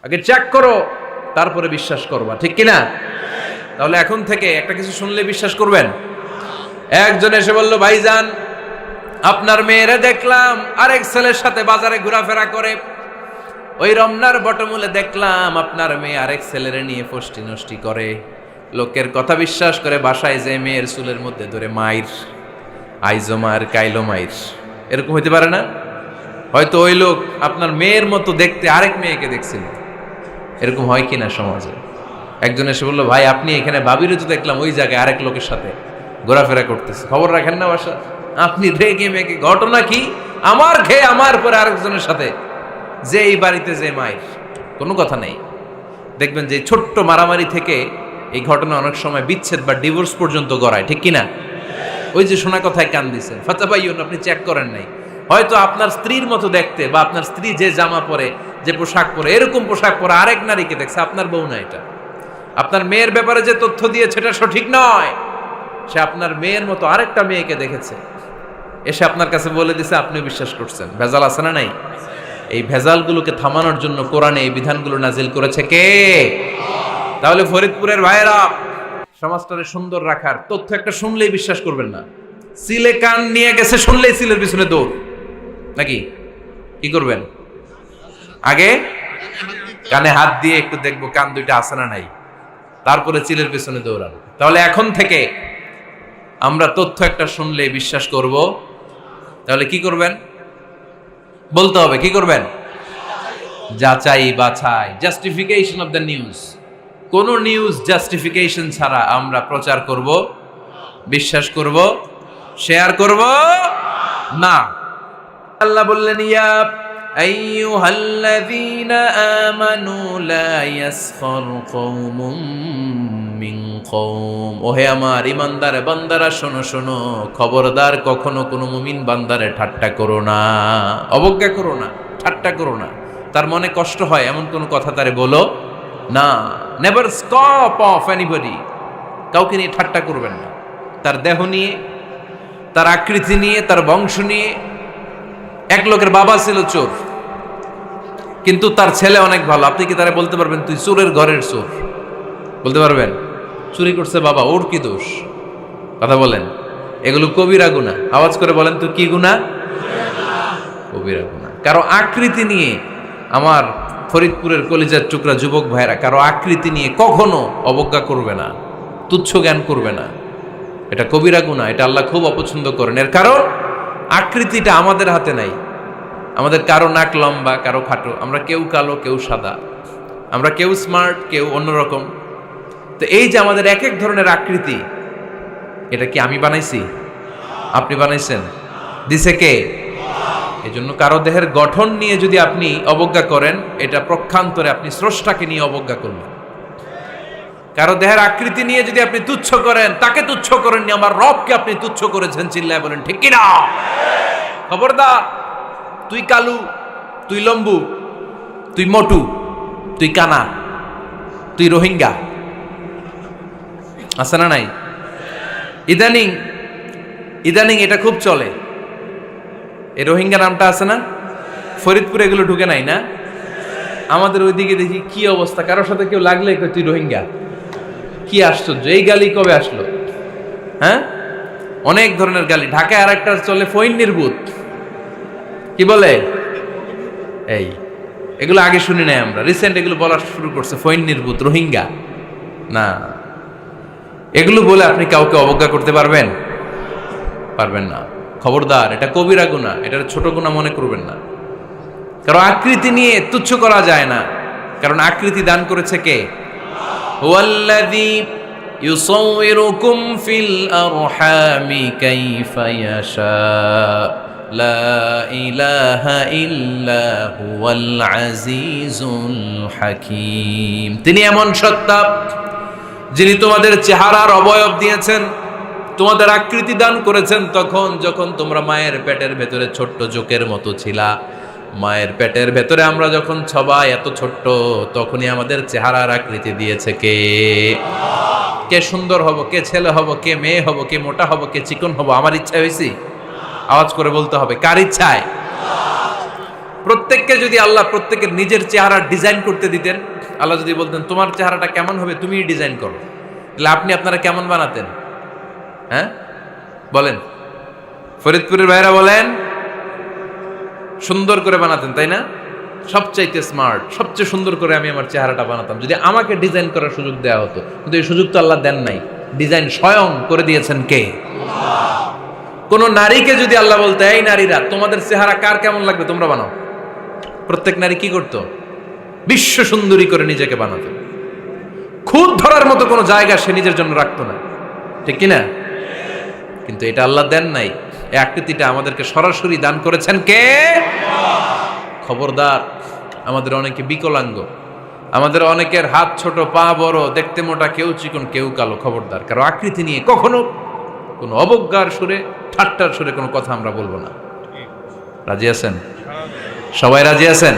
আগে চেক করো, তারপরে বিশ্বাস করবা, ঠিক কিনা? তাহলে এখন থেকে একটা কিছু শুনলে বিশ্বাস করবেন? একজন এসে বলল, ভাইজান আপনার মেয়েরে দেখলাম আরেক ছেলের সাথে বাজারে ঘোরাফেরা করে, ওই রমনার বটমূলে দেখলাম আপনার মেয়ে আরেক ছেলেরে নিয়ে ফষ্টি নষ্টি করে, লোকের কথা বিশ্বাস করে বাসায় যে মেয়ের চুলের মধ্যে ধরে মাইর, আইজো মার কাইলো মাইর। এরকম হইতে পারে না? হয়তো ওই লোক আপনার মেয়ের মতো দেখতে আরেক মেয়েকে দেখছিল। এরকম হয় কিনা সমাজে? একজন এসে বললো, ভাই আপনি এখানে ভাবিরে তো দেখলাম ওই জায়গায় আরেক লোকের সাথে ঘোরাফেরা করতেছে, খবর রাখেন না বাসা? আপনি রেগে মেগে, ঘটনা কি? আমার খেয়ে আমার পরে আরেকজনের সাথে, যে এই বাড়িতে যে মায়ের, কোনো কথা নেই। দেখবেন যে ছোট্ট মারামারি থেকে এই ঘটনা অনেক সময় বিচ্ছেদ বা ডিভোর্স পর্যন্ত গড়ায়, ঠিক কিনা? ওই যে শোনা কথায় কান দিচ্ছেন, ফাতাবাইয়ুন, আপনি চেক করেন নাই। হয়তো আপনার স্ত্রীর মতো দেখতে বা আপনার স্ত্রী যে জামা পরে, যে পোশাক পরে, এরকম পোশাক পরে আরেক নারীকে দেখছে, আপনার বউ না এটা। আপনার মেয়ের ব্যাপারে যে তথ্য দিয়েছে এটা সঠিক নয়, সে আপনার মেয়ের মতো আরেকটা মেয়েকে দেখেছে, এসে আপনার কাছে বলে দিছে, আপনি বিশ্বাস করছেন। ভেজাল আছে না নাই? এই ভেজালগুলোকে থামানোর জন্য কোরআনে এই বিধানগুলো নাজিল করেছে কে? তাহলে ফরিদপুরের ভাইয়েরা, সমাজটারে সুন্দর রাখার তথ্য একটা শুনলেই বিশ্বাস করবেন না। সিলে কান নিয়ে গেছে শুনলেই সিলের পিছনে দৌড়, নাকি? কি করবেন? আগে কানে হাত দিয়ে একটু দেখবো কান দুইটা আছে না নাই, তারপরে চিলের পিছনে দৌড়াবো। তাহলে এখন থেকে আমরা তথ্য একটা শুনলে বিশ্বাস করব। তাহলে কি করবেন? বলতে হবে কি করবেন? যাচাই বাছাই, জাস্টিফিকেশন অফ দ্য নিউজ। কোন নিউজ জাস্টিফিকেশন ছাড়া আমরা প্রচার করব, বিশ্বাস করব, শেয়ার করব না। আল্লাহ বললেন, ইয়া আইয়ুহাল্লাযীনা আমানু লা ইয়াসখার কওমুম মিন কওম। ওহে আমার ঈমানদার বান্দারা, শোনো শোনো, খবরদার কখনো কোনো মুমিন বান্দারে ঠাট্টা করো না, অবজ্ঞা করো না, ঠাট্টা করো না। তার মনে কষ্ট হয় এমন কোনো কথা তারে বলো না। Never scoff of anybody. কাউকে নিয়ে ঠাট্টা করবেন না, তার দেহ নিয়ে, তার আকৃতি নিয়ে, তার বংশ নিয়ে। এক লোকের বাবা ছিল চোর, কিন্তু তার ছেলে অনেক ভালো। আপনি কি তারা বলতে পারবেন তুই চোরের ঘরের চোর? বলতে পারবেন? চুরি করছে বাবা, ওর কি দোষ? কথা বলেন। এগুলো কবিরা গুনাহ। আওয়াজ করে বলেন তো, কি গুনাহ? কবিরা গুনাহ। কারো আকৃতি নিয়ে, আমার ফরিদপুরের কলিজার টুকরা যুবক ভাইরা, কারো আকৃতি নিয়ে কখনো অবজ্ঞা করবে না, তুচ্ছ জ্ঞান করবে না। এটা কবিরা গুনাহ, এটা আল্লাহ খুব অপছন্দ করেন। এর কারণ আকৃতিটা আমাদের হাতে নাই। আমাদের কারো নাক লম্বা, কারো খাটো, আমরা কেউ কালো, কেউ সাদা, আমরা কেউ স্মার্ট, কেউ অন্যরকম। তো এই যে আমাদের এক এক ধরনের আকৃতি, এটা কি আমি বানাইছি? আপনি বানাইছেন? দিছে কে? এই জন্য কারো দেহের গঠন নিয়ে যদি আপনি অবজ্ঞা করেন, এটা প্রক্ষান্তরে আপনি স্রষ্টাকে নিয়ে অবজ্ঞা করলেন। কারো দেহের আকৃতি নিয়ে যদি আপনি তুচ্ছ করেন, তাকে তুচ্ছ করেননি, আমার রবকে আপনি তুচ্ছ করেছেন। চিল্লায় বলেন ঠিক কিনা? খবরদার, তুই কালু, তুই লম্বু, তুই মোটু, তুই কানা, তুই রোহিঙ্গা, আছে না নাই? ইদানিং ইদানিং এটা খুব চলে। এই রোহিঙ্গা নামটা আছে না? ফরিদপুরে এগুলো ঢুকে নাই না? আমাদের ওইদিকে দেখি কি অবস্থা, কারোর সাথে কেউ লাগলে কই তুই রোহিঙ্গা। কি আশ্চর্য, এই গালি কবে আসলো? হ্যাঁ, অনেক ধরনের গালি। ঢাকায় আর একটা চলে ফইন্নির ভূত, কি বলে? এই এগুলো আগে শুনি নাই আমরা, রিসেন্ট এগুলো বলা শুরু করছে। ফইন্নির ভূত, রোহিঙ্গা না। এগুলো বলে আপনি কাউকে অবজ্ঞা করতে পারবেন? পারবেন না। খবরদার, এটা কবিরা গুনাহ, এটা ছোট গুনাহ মনে করবেন না। কারণ আকৃতি নিয়ে তুচ্ছ করা যায় না, কারণ আকৃতি দান করেছে কে? হুয়াল্লাযী ইউসাউইরুকুম ফিল আরহামি কাইফা ইয়াশা লা ইলাহা ইল্লা হুয়াল আজিজুল হাকীম। তিনি এমন সত্তা যিনি তোমাদের চেহারার অবয়ব দিয়েছেন, তোমাদের আকৃতি দান করেছেন তখন যখন তোমরা মায়ের পেটের ভেতরে ছোট্ট জোকের মতো ছিলা। মায়ের পেটের ভেতরে আমরা যখন সবাই এত ছোট্ট, তখনই আমাদের চেহারার আকৃতি দিয়েছে কে? কে সুন্দর হব, কে ছেলে হব, কে মেয়ে হব, কে মোটা হব, কে চিকন হব আমার ইচ্ছা হয়েছি? আওয়াজ করে বলতে হবে, কার ইচ্ছায়? প্রত্যেককে যদি আল্লাহ প্রত্যেকের নিজের চেহারা ডিজাইন করতে দিতেন, আল্লাহ যদি বলতেন তোমার চেহারাটা কেমন হবে তুমিই ডিজাইন করো, তাহলে আপনি আপনারা কেমন বানাতেন? হ্যাঁ বলেন, ফরিদপুরের ভাইরা বলেন, সুন্দর করে বানাতেন তাই না? সবচাইতে স্মার্ট, সবচেয়ে সুন্দর করে আমি আমার চেহারাটা বানাতাম যদি আমাকে ডিজাইন করার সুযোগ দেওয়া হতো। কিন্তু এই সুযোগ তো আল্লাহ দেন নাই। ডিজাইন স্বয়ং করে দিয়েছেন কে? কোন নারীকে যদি আল্লাহ বলতে এই নারীরা তোমাদের চেহারা কার কেমন লাগবে তোমরা বানাও, প্রত্যেক নারী কি করতো? বিশ্ব সুন্দরী করে নিজেকে বানাতো। খুদ ধরার মতো কোনো জায়গা সে নিজের জন্য রাখতো না, ঠিক কিনা? কিন্তু এটা আল্লাহ দেন নাই। এই আকৃতিটা আমাদেরকে সরাসরি দান করেছেন কে? খবরদার, আমাদের অনেকে বিকলাঙ্গ, আমাদের অনেকের হাত ছোট, পা বড়, দেখতে মোটা, কেউ চিকন কেউ কালো। খবরদার, কারো আকৃতি নিয়ে কখনো কোনো অবজ্ঞার সুরে, ঠাট্টার সুরে কোনো কথা আমরা বলবো না। রাজি আছেন? সবাই রাজি আছেন?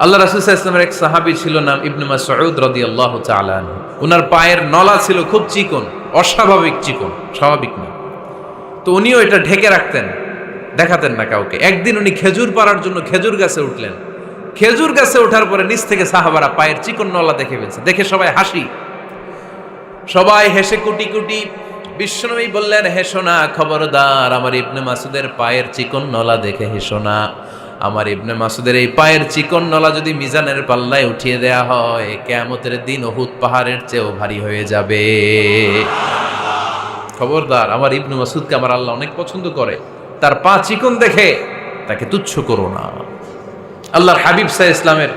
আল্লাহ রাসূল সাল্লাল্লাহু আলাইহি ওয়াসাল্লামের এক সাহাবী ছিল, নাম ইবনে মাসউদ রাদিয়াল্লাহু তাআলা আনহু। ওনার পায়ের নলা ছিল খুব চিকন, অস্বাভাবিক চিকন, স্বাভাবিক না। তো উনিও এটা ঢেকে রাখতেন, দেখাতেন না কাউকে। একদিন উনি খেজুর পাড়ার জন্য খেজুর গাছে উঠলেন। খেজুর গাছে ওঠার পরে নিচ থেকে সাহাবারা পায়ের চিকন নলা দেখে ফেলছে। দেখে সবাই হাসি, সবাই হেসে কুটি কুটি। বিশ্বনবী বললেন, হেসো না, খবরদার, আমার ইবনে মাসুদের পায়ের চিকন নলা দেখে হেসো না। আমার ইবনে মাসুদের এই পায়ের চিকন নলা যদি মিজানের পাল্লায় উঠিয়ে দেয়া হয়, কিয়ামতের দিন উহুদ পাহাড়ের চেয়েও ভারী হয়ে যাবে। খবরদার, আমার ইবনে মাসুদকে আমার আল্লাহ অনেক পছন্দ করে, তার পা চিকন দেখে তাকে তুচ্ছ করো না। আল্লাহর হাবিব সাল্লাল্লাহু আলাইহি ইসলামের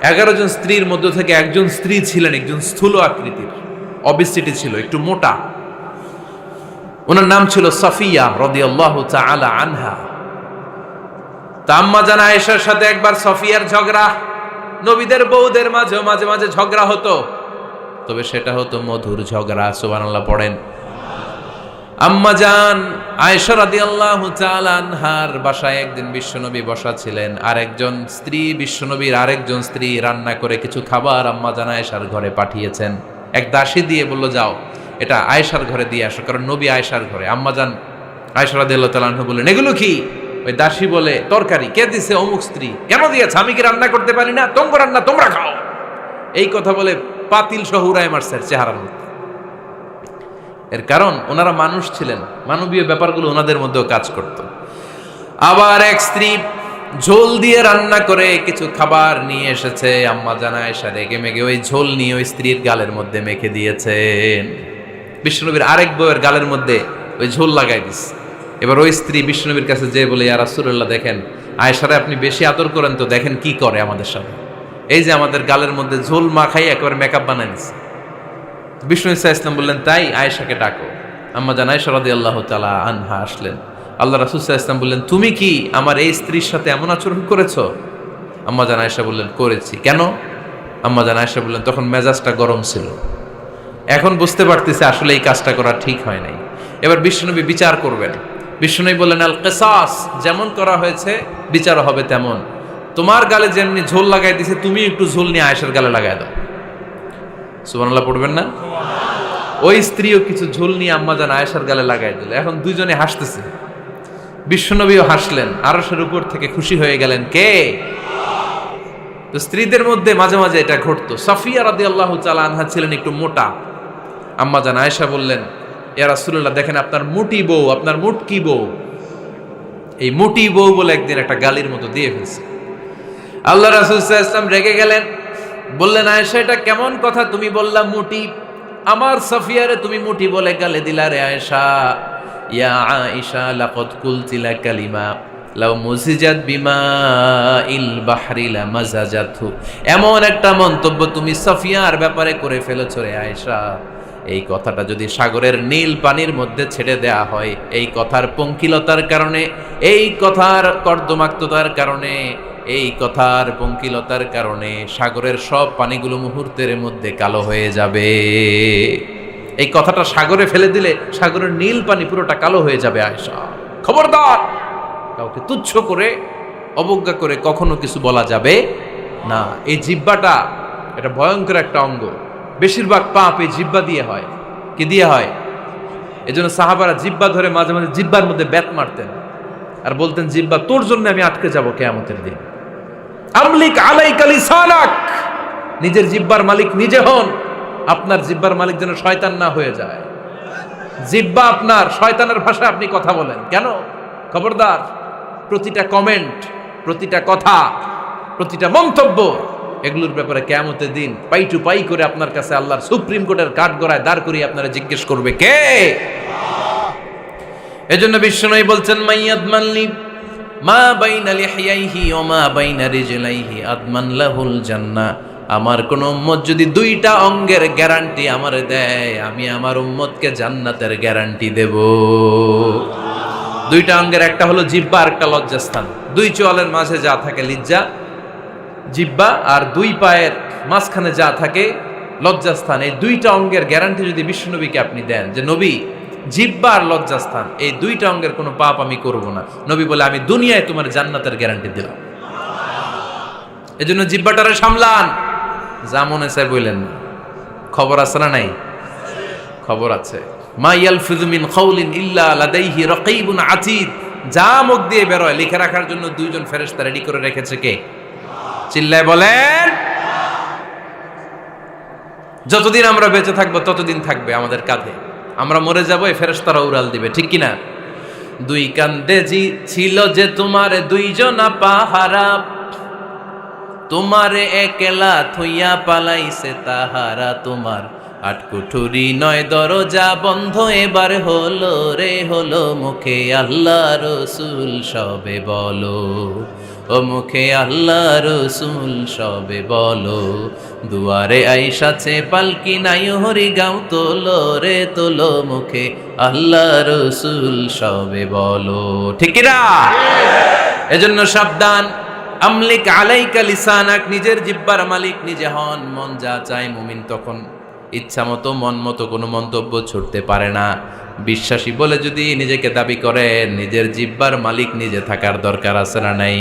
11 জন স্ত্রীর মধ্য থেকে একজন স্ত্রী ছিলেন একজন স্থূল আকৃতির, অবিসিটি ছিল, একটু মোটা। ওনার নাম ছিল সাফিয়া রাদিয়াল্লাহু তাআলা আনহা। আম্মা জান আয়েশার সাথে একবার সাফিয়ার ঝগড়া। নবীদের বউদের মাঝে মাঝে মাঝে ঝগড়া হতো, তবে সেটা হতো মধুর ঝগড়া। সুবহানাল্লাহ পড়েন। আম্মা জান আয়েশা রাদিয়াল্লাহু তাআলা আনহার বাসায় একদিন বিশ্বনবী বসা ছিলেন। আরেকজন স্ত্রী, বিশ্বনবীর আরেকজন স্ত্রী রান্না করে কিছু খাবার আম্মা জান আয়েশার ঘরে পাঠিয়েছেন। এক দাসী দিয়ে বলল, যাও এটা আয়েশার ঘরে দিয়ে আসো, কারণ নবী আয়েশার ঘরে। আম্মা জান আয়েশা রাদিয়াল্লাহু তাআলা আনহা বললেন, এগুলো কি? ওই দাসী বলে, তরকারি। কে দিছে? অমুক স্ত্রী। কেন দিয়েছে? আমি কি রান্না করতে পারি না? তোমরা রান্না তোমরা খাও। এই কথা বলে পাতিল সহ উড়ায় মারছে চেহারার মধ্যে। এর কারণ ওনারা মানুষ ছিলেন, মানবীয় ব্যাপারগুলো ওনাদের মধ্যেও কাজ করত। আবার এক স্ত্রী ঝোল দিয়ে রান্না করে কিছু খাবার নিয়ে এসেছে। আম্মা জান আয়েশা রেগে মেগে ওই ঝোল নিয়ে ওই স্ত্রীর গালের মধ্যে মেখে দিয়েছেন। বিশ্বনবীর আরেক বউয়ের গালের মধ্যে ওই ঝোল লাগাই দিস। এবার ওই স্ত্রী বিশ্বনবীর কাছে যেয়ে বলে, ইয়া রাসূলুল্লাহ, দেখেন আয়েশারে আপনি বেশি আদর করেন তো, দেখেন কি করে আমাদের সাথে। এই যে আমাদের গালের মধ্যে ঝোল মাখাই একেবারে মেকআপ বানাই দিচ্ছে। বিষ্ণু ইসা ইসলাম বললেন, তাই আয়েশাকে ডাকো। আম্মা জান আয়েশা রাদিয়াল্লাহু তাআলা আনহা আসলেন। আল্লাহ রাসূল সাল্লাল্লাহু আলাইহি ওয়াসাল্লাম বললেন, তুমি কি আমার এই স্ত্রীর সাথে এমন আচরণ করেছো? আম্মা জান আয়েশা বললেন, করেছি। কেন? আম্মা জান আয়েশা বললেন, তখন মেজাজটা গরম ছিল, এখন বুঝতে পারতেছে আসলে এই কাজটা করা ঠিক হয় নাই। এবার বিশ্বনবী বিচার করবেন। বিশ্বনবী বললেন, আল কিসাস, যেমন করা হয়েছে বিচার হবে তেমন। তোমার গালে যেমনি ঝোল লাগাই দিছে, তুমি একটু ঝোল নিয়ে আয়েশার গালে লাগাই দাও। সুবহানাল্লাহ পড়বেন না? ওই স্ত্রীও কিছু ঝোল নিয়ে আম্মা জান আয়েশার গালে লাগাই দিল। এখন দুইজনে হাসতেছে, বিশ্বনবীও হাসলেন, আরশের উপর থেকে খুশি হয়ে গেলেন কে? তো স্ত্রীদের মধ্যে মাঝে মাঝে এটা ঘটতো। সাফিয়া রাদিয়াল্লাহু তাআলা আনহা ছিলেন একটু মোটা। আম্মা জান আয়েশা বললেন, ইয়া রাসূলুল্লাহ, দেখেন আপনার মুটি বউ, আপনার মুটকি বউ, এই মুটি বউ বলে একদিন একটা গালির মতো দিয়ে ফেলছে। আল্লাহ রাসূল সাল্লাল্লাহু আলাইহি ওয়াসাল্লাম রেগে গেলেন, বললেন, আয়েশা এটা কেমন কথা? তুমি বললা মুটি, আমার সাফিয়ারে তুমি মুটি বলে গালে দিলা রে আয়েশা। ইয়া আয়েশা লাকাদ কুলতি লা কালিমা লাউ মুজিজাত বিমাইল বাহরি লামাজাজাতহু। এমন একটা মন্তব্য তুমি সাফিয়ার ব্যাপারে করে ফেলেছো রে আয়েশা, এই কথাটা যদি সাগরের নীল পানির মধ্যে ছেড়ে দেয়া হয়, এই কথার পঙ্কিলতার কারণে, এই কথার কর্দমাক্ততার কারণে, এই কথার পঙ্কিলতার কারণে সাগরের সব পানিগুলো মুহূর্তের মধ্যে কালো হয়ে যাবে। এই কথাটা সাগরে ফেলে দিলে সাগরের নীল পানি পুরোটা কালো হয়ে যাবে। আয়েশা, খবরদার, কাউকে তুচ্ছ করে অবজ্ঞা করে কখনো কিছু বলা যাবে না। এই জিহ্বাটা এটা ভয়ঙ্কর একটা অঙ্গ। বেশিরভাগ পাপ এই জিহ্বা দিয়ে হয়। কি দিয়ে হয়? এজন্য সাহাবারা জিহ্বা ধরে মাঝে মাঝে জিহ্বার মধ্যে ব্যাত মারতেন। আর বলতেন জিহ্বা তোর জন্য আমি আটকে যাব কিয়ামতের দিন। আমলিক আলাইকা লিসানাক, নিজের জিহ্বার মালিক নিজে হন। আপনার জিহ্বার মালিক যেন শয়তান না হয়ে যায়। জিহ্বা আপনার, শয়তানের ভাষায় আপনি কথা বলেন কেন? খবরদার, প্রতিটা কমেন্ট, প্রতিটা কথা, প্রতিটা মন্তব্য, এগুলোর ব্যাপারে কিয়ামতের দিন পাই টু পাই করে আপনার কাছে আল্লাহর সুপ্রিম কোর্টের কাঠগড়ায় দাঁড় করিয়ে আপনারা জিজ্ঞেস করবে কে? এজন্য বিশ্বনবী বলছেন মাইয়াদমানলি মা বাইনা লিহিয়াইহি ওয়া মা বাইনা রিজলাইহি আদমান লাহুল জান্নাহ। আমার কোন উম্মত যদি দুইটা অঙ্গের গ্যারান্টি আমারে দেয়, আমি আমার উম্মতকে জান্নাতের গ্যারান্টি দেব। দুইটা অঙ্গের, একটা হলো জিহ্বা আর একটা লজ্জাস্থান। দুই চোয়ালের মাঝে যা থাকে লিজ্জা জিহ্বা, আর দুই পায়ের মাঝখানে যা থাকে লজ্জাস্থান। এই দুইটা অঙ্গের গ্যারান্টি যদি বিশ্বনবীকে আপনি দেন যে নবী জিহ্বা আর লজ্জাস্থান এই দুইটা অঙ্গের কোনো পাপ আমি করব না, নবী বলে আমি দুনিয়ায় তোমার জান্নাতের গ্যারান্টি দিলাম। এজন্য জিহ্বাটারে সামলান, যা মনে চায় বললেন না। খবর আছে না নাই? খবর আছে। মা ইয়ালফিযু মিন কাউলিন ইল্লা লাদাইহি রাকীবুন আতীদ। যা মুখ দিয়ে বের হয় লিখে রাখার জন্য দুইজন ফেরেশতা রেডি করে রেখেছে কে? চিল্লায় বলেন। যতদিন আমরা বেঁচে থাকবো ততদিন থাকবে আমাদের কাঁধে। আমরা মরে যাবো, এই ফেরেশতারা উড়াল দিবে, ঠিক কিনা? দুই কান্দে জি ছিল যে তোমার দুইজনা পাহারা, তোমারে একলা থইয়া পালাইছে তাহারা। তোমার আটকুঠুরি নয় দরজা বন্ধ এবার হলো রে হলো। মুখে আল্লাহ রসুল সবে বলো, ও মুখে আল্লাহ রসুল সবে বলো। দুয়ারে আইসাছে পালকি নাই হরি গাও তোলো রে তোলো। মুখে আল্লাহ রসুল সবে বলো, ঠিক না? এজন্য সাবধান। আমলিক আলাইকা লিসানাক, নিজের জিহ্বার মালিক নিজে হন। মন যা চায় মুমিন তখন ইচ্ছা মতো মন মতো কোনো মন্তব্য ছুটতে পারে না। বিশ্বাসী বলে যদি নিজেকে দাবি করেন, নিজের জিহ্বার মালিক নিজে থাকার দরকার আছে না নাই?